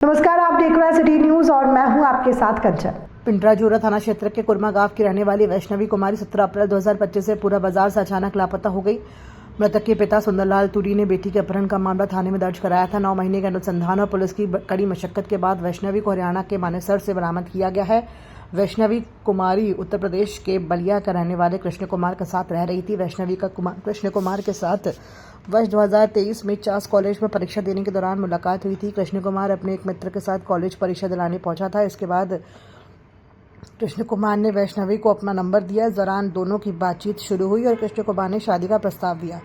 नमस्कार, आप देख रहे हैं सिटी न्यूज और मैं हूं आपके साथ कंचन। पिंडराजोरा थाना क्षेत्र के कुरमा गांव की रहने वाली वैष्णवी कुमारी 17 अप्रैल 2025 से पूरा बाजार से अचानक लापता हो गई। मृतक के पिता सुंदरलाल तुरी ने बेटी के अपहरण का मामला थाने में दर्ज कराया था। 9 महीने के अनुसंधान और पुलिस की कड़ी मशक्कत के बाद वैष्णवी को हरियाणा के मानेसर से बरामद किया गया है। वैष्णवी कुमारी उत्तर प्रदेश के बलिया का रहने वाले कृष्ण कुमार के साथ रह रही थी। वैष्णवी का कृष्ण कुमार के साथ वर्ष 2023 में चास कॉलेज में परीक्षा देने के दौरान मुलाकात हुई थी। कृष्ण कुमार अपने एक मित्र के साथ कॉलेज परीक्षा दिलाने पहुंचा था। इसके बाद कृष्ण कुमार ने वैष्णवी को अपना नंबर दिया। इस दौरान दोनों की बातचीत शुरू हुई और कृष्ण कुमार ने शादी का प्रस्ताव दिया।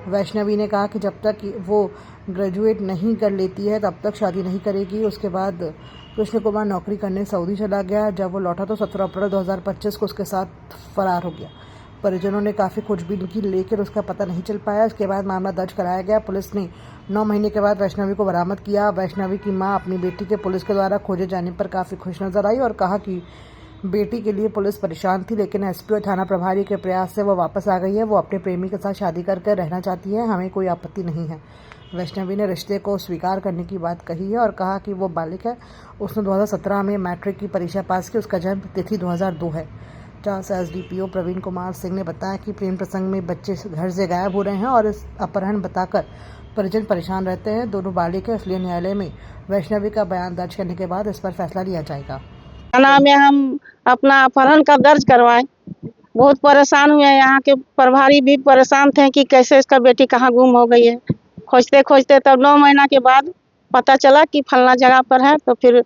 वैष्णवी ने कहा कि जब तक वो ग्रेजुएट नहीं कर लेती है तब तक शादी नहीं करेगी। उसके बाद कृष्ण कुमार नौकरी करने सऊदी चला गया। जब वो लौटा तो 17 अप्रैल 2025 को उसके साथ फरार हो गया। परिजनों ने काफ़ी खोजबीन की लेकिन उसका पता नहीं चल पाया। इसके बाद मामला दर्ज कराया गया। पुलिस ने 9 महीने के बाद वैष्णवी को बरामद किया। वैष्णवी की मां अपनी बेटी के पुलिस के द्वारा खोजे जाने पर काफ़ी खुश नजर आई और कहा कि बेटी के लिए पुलिस परेशान थी, लेकिन एसपी और थाना प्रभारी के प्रयास से वो वापस आ गई है। वो अपने प्रेमी के साथ शादी कर रहना चाहती है। हमें कोई आपत्ति नहीं है। वैष्णवी ने रिश्ते को स्वीकार करने की बात कही है और कहा कि वो बालिक है। उसने 2017 में मैट्रिक की परीक्षा पास की। उसका जन्म तिथि 2002 है। चास एसडीपीओ प्रवीण कुमार सिंह ने बताया कि प्रेम प्रसंग में बच्चे घर से गायब हो रहे हैं और इस अपहरण बताकर परिजन परेशान रहते हैं। दोनों बालिक है, इसलिए न्यायालय में वैष्णवी का बयान दर्ज करने के बाद इस पर फैसला लिया जाएगा। थाना में हम अपना अपहरण का दर्ज करवाए। बहुत परेशान हुए। यहाँ के प्रभारी भी परेशान थे कि कैसे इसका बेटी कहाँ गुम हो गई है। खोजते खोजते तब 9 महीना के बाद पता चला कि फलना जगह पर है। तो फिर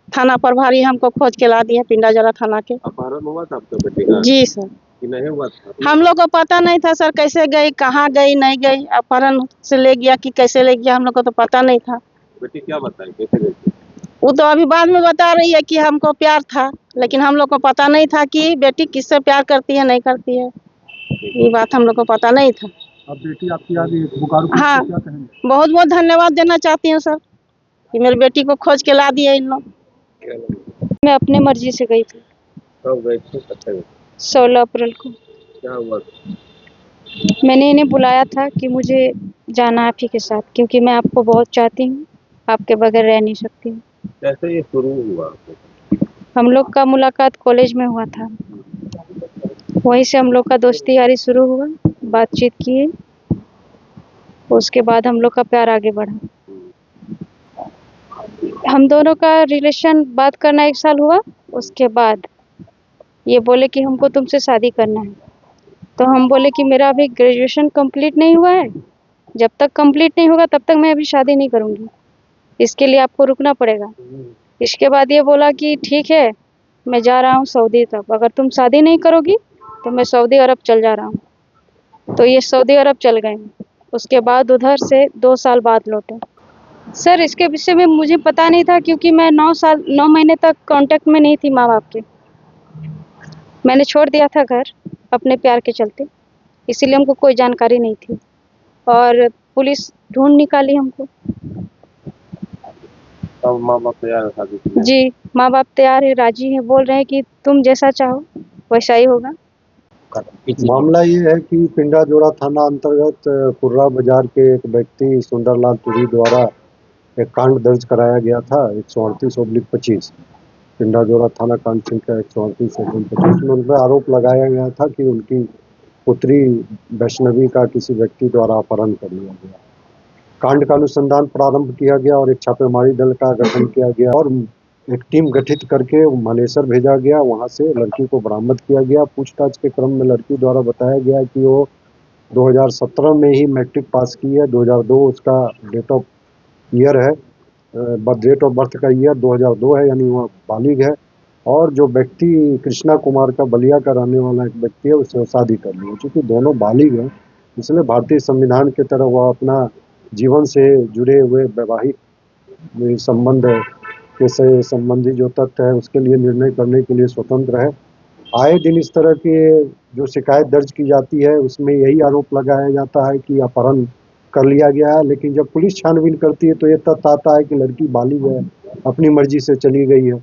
थाना प्रभारी हमको खोज के ला दिया पिंडाजरा थाना के। अपहरण हुआ था आपका बेटी का? जी सर। कि नहीं हुआ था? हम लोग को पता नहीं था सर, कैसे गई, कहाँ गई, नहीं गई, अपहरण से ले गया कि कैसे ले गया, हम लोग को तो पता नहीं था। बेटी क्या बताई, कैसे गई? वो तो अभी बाद में बता रही है कि हमको प्यार था, लेकिन हम लोग को पता नहीं था कि बेटी किससे प्यार करती है, नहीं करती है। ये बात हम लोग को पता नहीं था। अब बेटी आपकी आ गई बोकारो पुलिस हाँ, को क्या कहेंगे? बहुत बहुत धन्यवाद देना चाहती हूँ सर कि मेरी बेटी को खोज के ला दिए इन लोग। क्या लगा? मैं अपने मर्जी से गई थी कब गई थी? कब गई? 16 अप्रैल को। क्या हुआ? मैंने इन्हें बुलाया था कि मुझे जाना आप ही के साथ, क्योंकि मैं आपको बहुत चाहती हूँ, आपके बगैर रह नहीं सकती हूँ। कैसे ये शुरू हुआ? हम लोग का मुलाकात कॉलेज में हुआ था, वहीं से हम लोग का दोस्ती यारी शुरू हुआ, बातचीत किए, उसके बाद हम लोग का प्यार आगे बढ़ा। हम दोनों का रिलेशन बात करना 1 साल हुआ। उसके बाद ये बोले कि हमको तुमसे शादी करना है। तो हम बोले कि मेरा अभी ग्रेजुएशन कंप्लीट नहीं हुआ है, जब तक कंप्लीट नहीं होगा तब तक मैं अभी शादी नहीं करूँगी, इसके लिए आपको रुकना पड़ेगा। इसके बाद ये बोला कि ठीक है, मैं जा रहा हूँ सऊदी, तब अगर तुम शादी नहीं करोगी तो मैं सऊदी अरब चल जा रहा हूँ। तो ये सऊदी अरब चल गए। उसके बाद उधर से 2 साल बाद लौटे। सर, इसके विषय में मुझे पता नहीं था, क्योंकि मैं 9 महीने तक कांटेक्ट में नहीं थी माँ बाप के। मैंने छोड़ दिया था घर अपने प्यार के चलते, इसीलिए हमको कोई जानकारी नहीं थी और पुलिस ढूंढ निकाली हमको। तब माँ बाप तैयार है शादी के लिए? जी, माँ बाप तैयार है, राजी है, बोल रहे हैं कि तुम जैसा चाहो वैसा ही होगा। मामला ये है कि पिंडाजोरा थाना अंतर्गत कुर्रा बाजार के एक व्यक्ति सुंदरलाल तुरी द्वारा एक कांड दर्ज कराया गया था 138/25। पिंडाजोरा थाना कांड संख्या 138/25 में उन पर आरोप लगाया गया था कि उनकी पुत्री वैष्णवी का किसी व्यक्ति द्वारा अपहरण कर लिया गया। कांड का अनुसंधान प्रारंभ किया गया और एक छापेमारी दल का गठन किया गया और एक टीम गठित करके मानेसर भेजा गया। वहां से लड़की को बरामद किया गया। पूछताछ के क्रम में लड़की द्वारा बताया गया कि वो 2017 में ही मैट्रिक पास की है। 2002 उसका डेट ऑफ ईयर है, डेट ऑफ बर्थ का ईयर 2002 है, यानी वह बालिग है। और जो व्यक्ति कृष्णा कुमार का बलिया का रहने वाला एक व्यक्ति है, उससे शादी कर ली है। चूँकि दोनों बालिग हैं, इसलिए भारतीय संविधान की तरह वह अपना जीवन से जुड़े हुए वैवाहिक संबंध के से संबंधी जो तथ्य है उसके लिए निर्णय करने के लिए स्वतंत्र है। आए दिन इस तरह के जो शिकायत दर्ज की जाती है उसमें यही आरोप लगाया जाता है कि अपहरण कर लिया गया है, लेकिन जब पुलिस छानबीन करती है तो ये तथ्य आता है कि लड़की बालिग है, अपनी मर्जी से चली गई है।